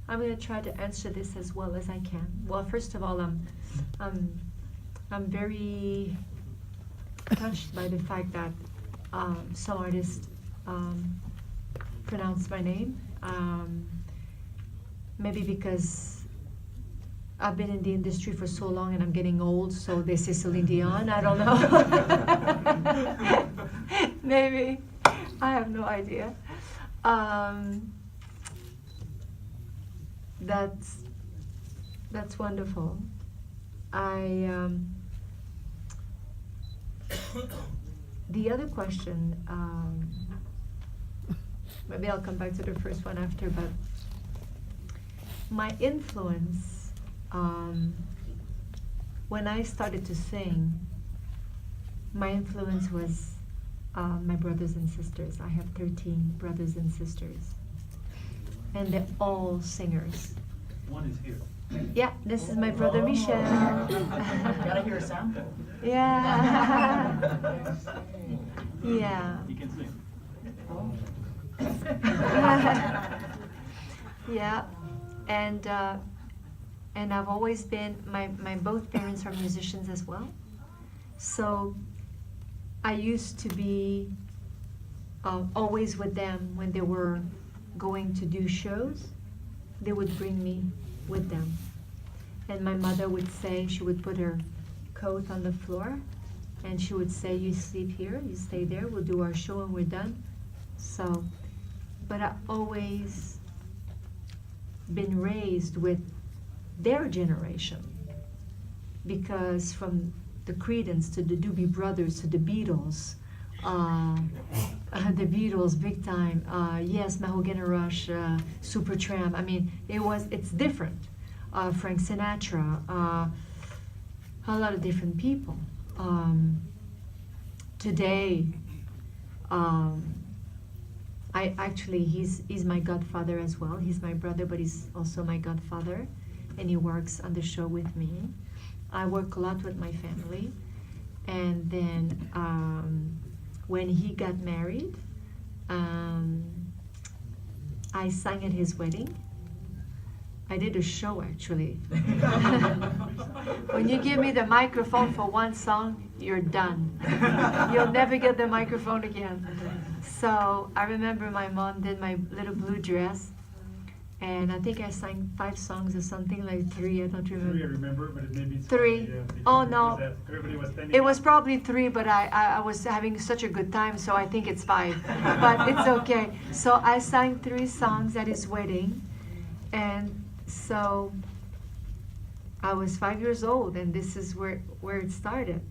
I'm going to try to answer this as well as I can. Well, first of all, I'm very touched by the fact that some artists pronounce my name. Maybe because I've been in the industry for so long and I'm getting old, so they say Celine Dion. I don't know. Maybe. I have no idea. That's wonderful. The other question, maybe I'll come back to the first one after, but my influence, when I started to sing, my influence was my brothers and sisters. I have 13 brothers and sisters, and they're all singers. One is here. Yeah, this is my brother Michel. Gotta hear a sample. Yeah. Yeah. He can sing. Yeah, and I've always been, my both parents are musicians as well, so I used to be always with them when they were going to do shows. They would bring me with them, and my mother would say, she would put her coat on the floor and she would say, you sleep here, you stay there, we'll do our show and we're done. So, but I always been raised with their generation, because from the Creedence to the Doobie Brothers to the Beatles, big time, yes, Mahogany Rush, Supertramp. I mean, it's different. Frank Sinatra, a lot of different people. Today, he's my godfather as well. He's my brother, but he's also my godfather, and he works on the show with me. I work a lot with my family, and then when he got married, I sang at his wedding. I did a show actually. When you give me the microphone for one song, you're done. You'll never get the microphone again. So I remember my mom did my little blue dress, and I think I sang 5 songs or something, like 3, I don't remember. 3 I remember, but it may be 3. Oh no. Everybody was standing. It was probably 3, but I was having such a good time, so I think it's 5. But it's okay. So I sang 3 songs at his wedding, and so I was 5 years old, and this is where it started.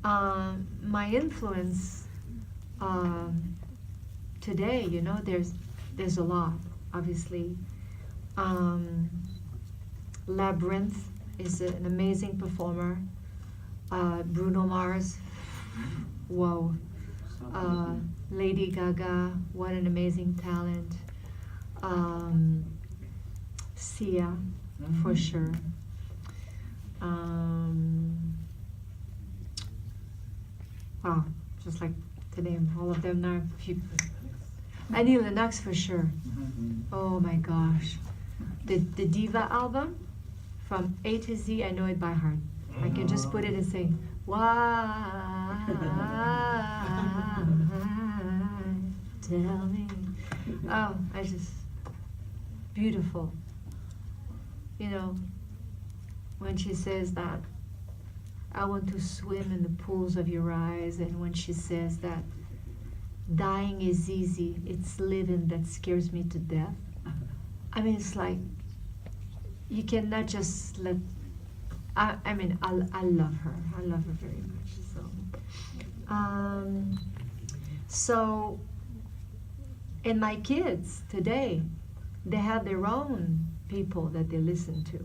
My influence today, there's a lot, obviously. Labyrinth is an amazing performer. Bruno Mars, whoa. Lady Gaga, what an amazing talent. Sia, for sure. Wow, just like to name all of them now. Annie Lennox for sure. Oh my gosh. The Diva album, from A to Z, I know it by heart. I can just put it and sing, why, tell me. Oh, beautiful. When she says that, I want to swim in the pools of your eyes, and when she says that dying is easy, it's living that scares me to death. I mean, it's like, you cannot just let, I love her. I love her very much. So, and my kids today, they have their own people that they listen to.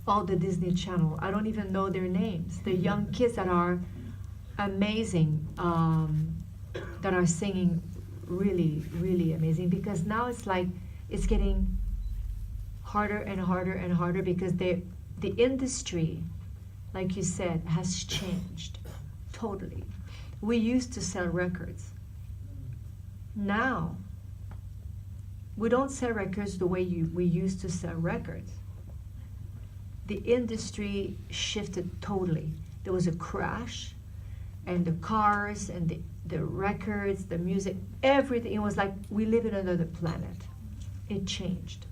All the Disney Channel, I don't even know their names. The young kids that are amazing, that are singing really, really amazing, because now it's like, it's getting harder and harder and harder, because the industry, like you said, has changed totally. We used to sell records. Now, we don't sell records the way we used to sell records. The industry shifted totally. There was a crash, and the cars and the records, the music, everything, it was like we live in another planet. It changed.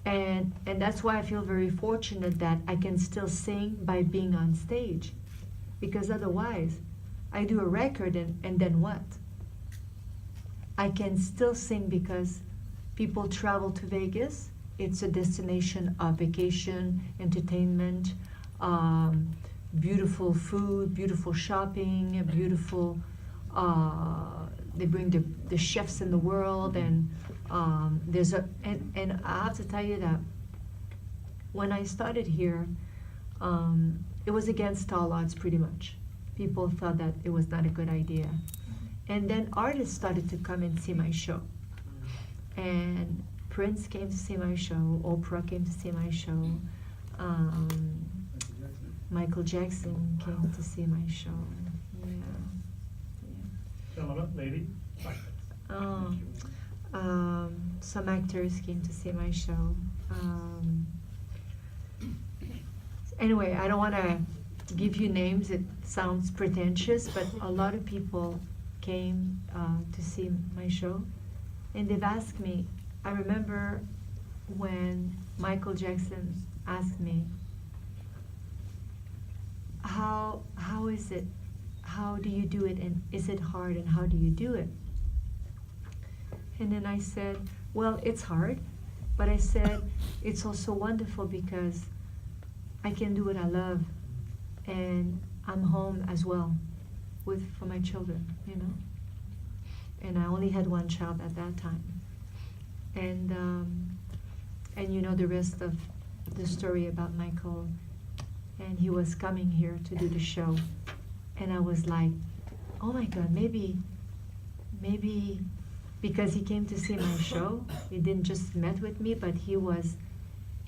And that's why I feel very fortunate that I can still sing by being on stage. Because otherwise, I do a record and then what? I can still sing because people travel to Vegas. It's a destination of vacation, entertainment, beautiful food, beautiful shopping, beautiful, they bring the chefs in the world, and and I have to tell you that when I started here, it was against all odds pretty much. People thought that it was not a good idea. And then artists started to come and see my show. And Prince came to see my show, Oprah came to see my show, Michael Jackson came to see my show. Gentleman, lady. Some actors came to see my show. Anyway, I don't want to give you names, it sounds pretentious, but a lot of people came to see my show, and they've asked me. I remember when Michael Jackson asked me, how is it, how do you do it, and is it hard, and how do you do it? And then I said, well, it's hard, but I said, it's also wonderful because I can do what I love, and I'm home as well for my children, you know. And I only had one child at that time. And you know the rest of the story about Michael. And he was coming here to do the show. And I was like, oh my God, maybe, because he came to see my show, he didn't just met with me, but he was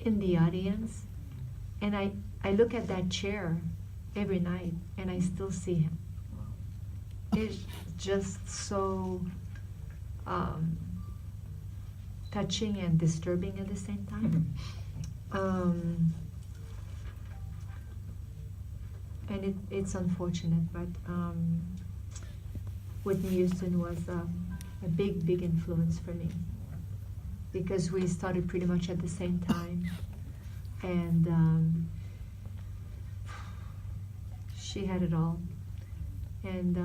in the audience. And I look at that chair every night, and I still see him. It's just so touching and disturbing at the same time. And it's unfortunate, but Whitney Houston was a big influence for me, because we started pretty much at the same time, and she had it all. And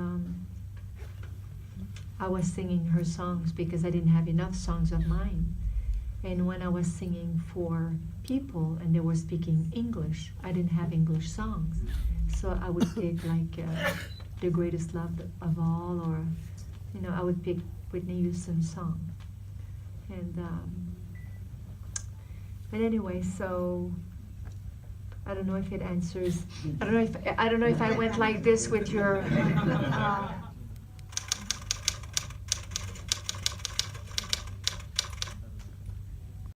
I was singing her songs because I didn't have enough songs of mine. And when I was singing for people and they were speaking English, I didn't have English songs. So I would pick like The Greatest Love of All, or, you know, I would pick Whitney Houston's song. And, but anyway, so I don't know if it answers. I don't know if I went like this with your